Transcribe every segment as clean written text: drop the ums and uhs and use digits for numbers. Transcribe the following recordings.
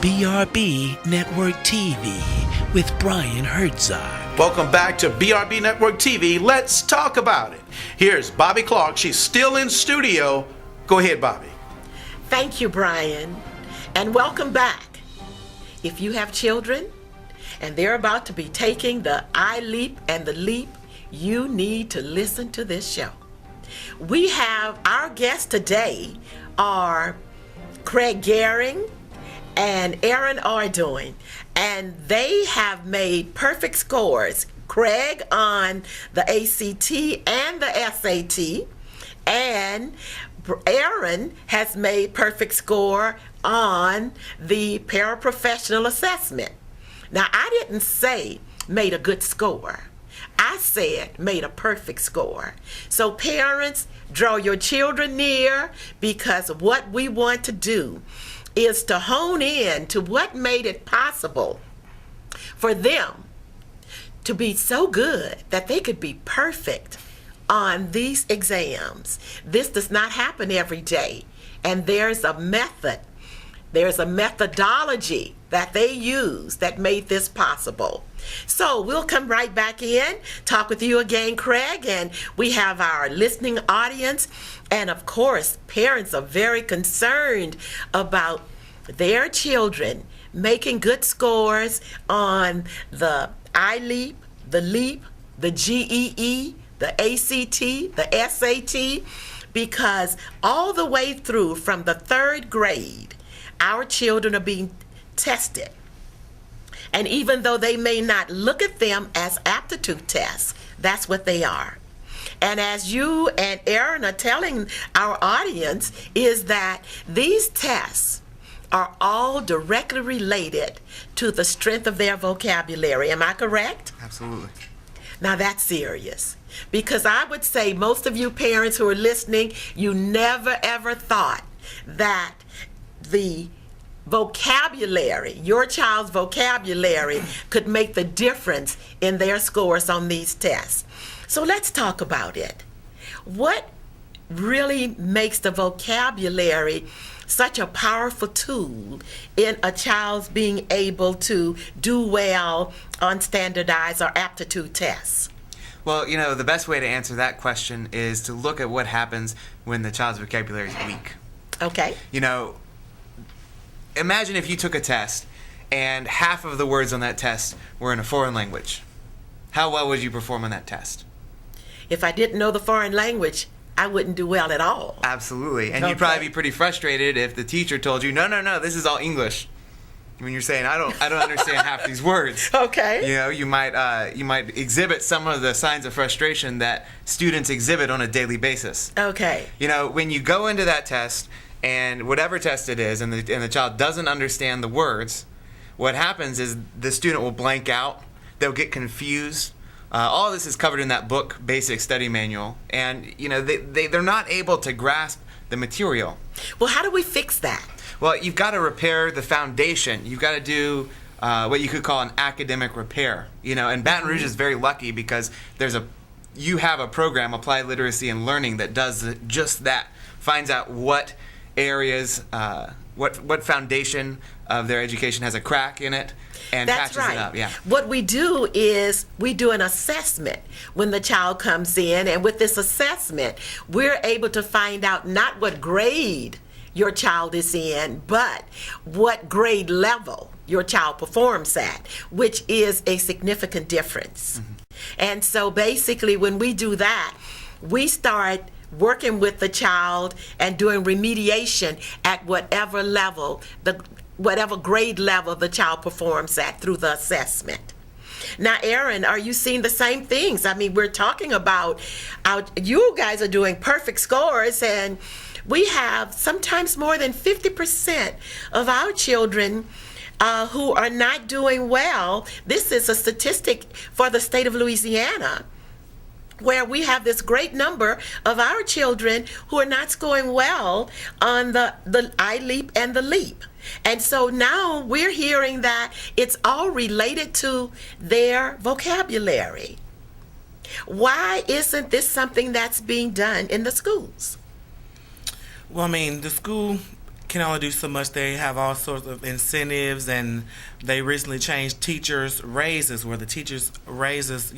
BRB Network TV with Brian Herzog. Welcome back to BRB Network TV. Let's talk about it. Here's Bobby Clark. She's still in studio. Go ahead, Bobby. Thank you, Brian, and welcome back. If you have children and they're about to be taking the I-Leap and the Leap, you need to listen to this show. We have our guests today are Craig Gehring and Aaron Ardoin, and they have made perfect scores. Craig on the ACT and the SAT, and Aaron has made perfect score on the paraprofessional assessment. Now, I didn't say made a good score. I said made a perfect score. So parents, draw your children near, because what we want to do is to hone in to what made it possible for them to be so good that they could be perfect on these exams. This does not happen every day, and there's a method, there's a methodology that they use that made this possible. So we'll come right back in, talk with you again, Craig, and we have our listening audience, and of course, parents are very concerned about their children making good scores on the I-Leap, the LEAP, the GEE, the ACT, the SAT, because all the way through from the third grade, our children are being tested. And even though they may not look at them as aptitude tests, that's what they are. And as you and Aaron are telling our audience, is that these tests are all directly related to the strength of their vocabulary. Am I correct? Absolutely. Now that's serious, because I would say most of you parents who are listening, you never ever thought that the vocabulary, your child's vocabulary, could make the difference in their scores on these tests. So let's talk about it. What really makes the vocabulary such a powerful tool in a child's being able to do well on standardized or aptitude tests? Well, the best way to answer that question is to look at what happens when the child's vocabulary is weak. Okay. Imagine if you took a test and half of the words on that test were in a foreign language. How well would you perform on that test? If I didn't know the foreign language, I wouldn't do well at all. Absolutely. And Okay. you'd probably be pretty frustrated if the teacher told you, no, this is all English. When you're saying, I don't understand half these words. Okay. You might exhibit some of the signs of frustration that students exhibit on a daily basis. Okay. When you go into that test, and whatever test it is, and the child doesn't understand the words, what happens is the student will blank out. They'll get confused. All of this is covered in that book, Basic Study Manual, and they're not able to grasp the material. Well, how do we fix that? Well, you've got to repair the foundation. You've got to do what you could call an academic repair. And Baton Rouge is very lucky because you have a program, Applied Literacy and Learning, that does just that. Finds out what areas, what foundation of their education has a crack in it, and That's patches right. it up. Yeah. What we do is we do an assessment when the child comes in, and with this assessment, we're able to find out not what grade your child is in, but what grade level your child performs at, which is a significant difference. Mm-hmm. And so basically when we do that, we start working with the child and doing remediation at whatever level, whatever grade level the child performs at through the assessment. Now, Aaron, are you seeing the same things? I mean, we're talking about you guys are doing perfect scores, and we have sometimes more than 50% of our children who are not doing well. This is a statistic for the state of Louisiana, where we have this great number of our children who are not scoring well on the I-Leap and the LEAP. And so now we're hearing that it's all related to their vocabulary. Why isn't this something that's being done in the schools? Well, I mean, the school can only do so much. They have all sorts of incentives, and they recently changed teachers' raises, where the teachers' raises,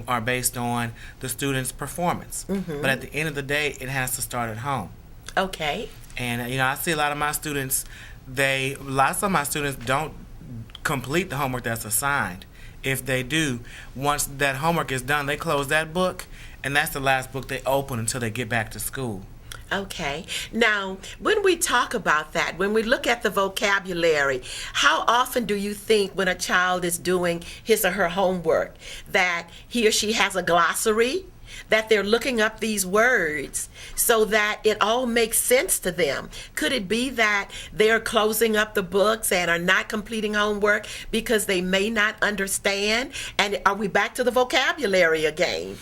are based on the students' performance. But at the end of the day, it has to start at home. Okay. And I see a lot of my students. Lots of my students don't complete the homework that's assigned. If they do, once that homework is done, they close that book, and that's the last book they open until they get back to school. Okay. Now, when we talk about that, when we look at the vocabulary, how often do you think when a child is doing his or her homework that he or she has a glossary, that they're looking up these words so that it all makes sense to them? Could it be that they're closing up the books and are not completing homework because they may not understand? And are we back to the vocabulary again?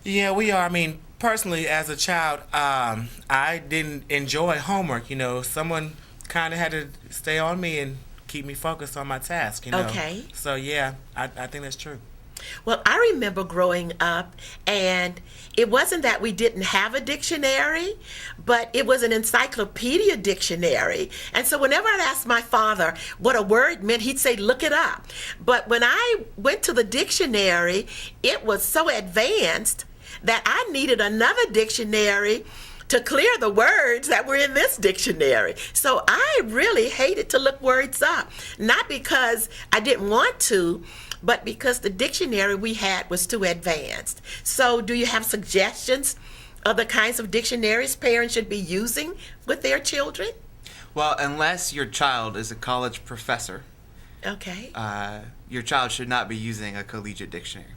Yeah, we are. Personally, as a child, I didn't enjoy homework. Someone kind of had to stay on me and keep me focused on my task. Okay. So yeah, I think that's true. Well, I remember growing up, and it wasn't that we didn't have a dictionary, but it was an encyclopedia dictionary. And so whenever I'd ask my father what a word meant, he'd say, look it up. But when I went to the dictionary, it was so advanced that I needed another dictionary to clear the words that were in this dictionary. So I really hated to look words up, not because I didn't want to, but because the dictionary we had was too advanced. So do you have suggestions of the kinds of dictionaries parents should be using with their children? Well, unless your child is a college professor, Okay. your child should not be using a collegiate dictionary.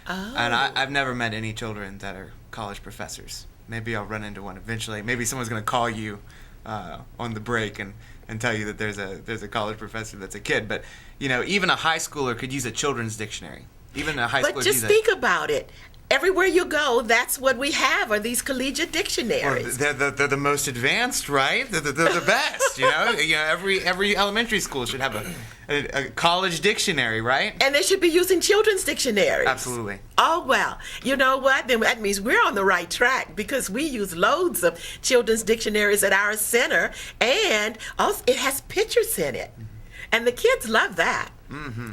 Oh. And I've never met any children that are college professors. Maybe I'll run into one eventually. Maybe someone's going to call you on the break and tell you that there's a college professor that's a kid. But even a high schooler could use a children's dictionary. Even a high schooler. But just think about it. Everywhere you go, that's what we have are these collegiate dictionaries. Well, they're the most advanced, right? They're the best. Every elementary school should have a college dictionary, right? And they should be using children's dictionaries. Absolutely. Oh, well, you know what? Then that means we're on the right track because we use loads of children's dictionaries at our center, and also it has pictures in it. And the kids love that.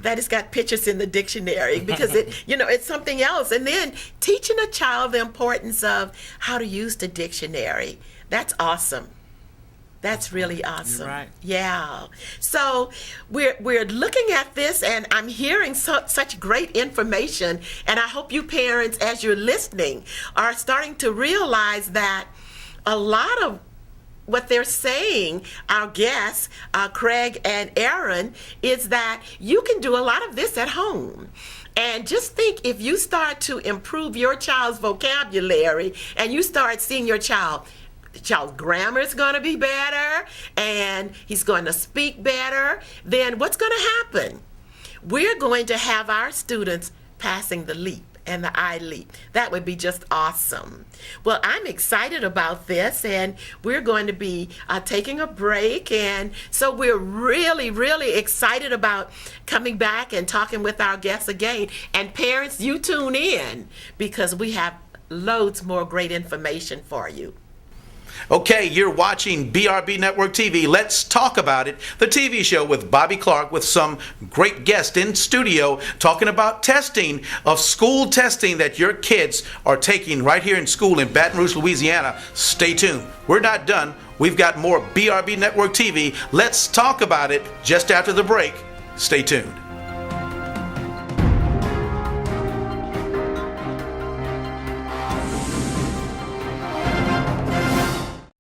That it's got pictures in the dictionary because it's something else. And then teaching a child the importance of how to use the dictionary. That's awesome. That's really awesome. You're right. Yeah. So we're looking at this, and I'm hearing such great information. And I hope you parents, as you're listening, are starting to realize that a lot of what they're saying, our guests, Craig and Aaron, is that you can do a lot of this at home. And just think, if you start to improve your child's vocabulary and you start seeing the child's grammar is going to be better and he's going to speak better, then what's going to happen? We're going to have our students passing the LEAP and the I-LEAP. That would be just awesome. Well, I'm excited about this, and we're going to be taking a break, and so we're really, really excited about coming back and talking with our guests again. And parents, you tune in because we have loads more great information for you. Okay, you're watching BRB Network TV. Let's talk about it. The TV show with Bobby Clark with some great guests in studio talking about testing of school testing that your kids are taking right here in school in Baton Rouge, Louisiana. Stay tuned. We're not done. We've got more BRB Network TV. Let's talk about it just after the break. Stay tuned.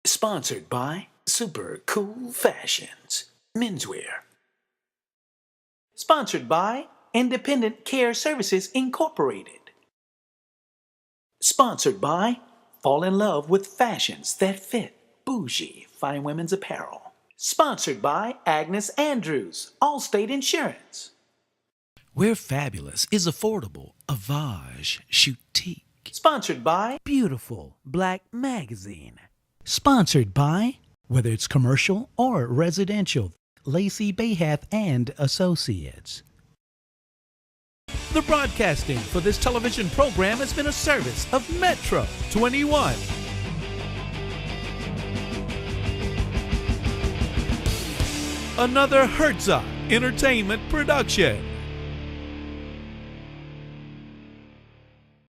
Sponsored by Super Cool Fashions Menswear. Sponsored by Independent Care Services Incorporated. Sponsored by Fall in Love with Fashions That Fit Bougie Fine Women's Apparel. Sponsored by Agnes Andrews, Allstate Insurance. Where fabulous is affordable, Avage Choutique. Sponsored by Beautiful Black Magazine. Sponsored by, whether it's commercial or residential, Lacey Bayhath and Associates. The broadcasting for this television program has been a service of Metro 21. another Herzog Entertainment production.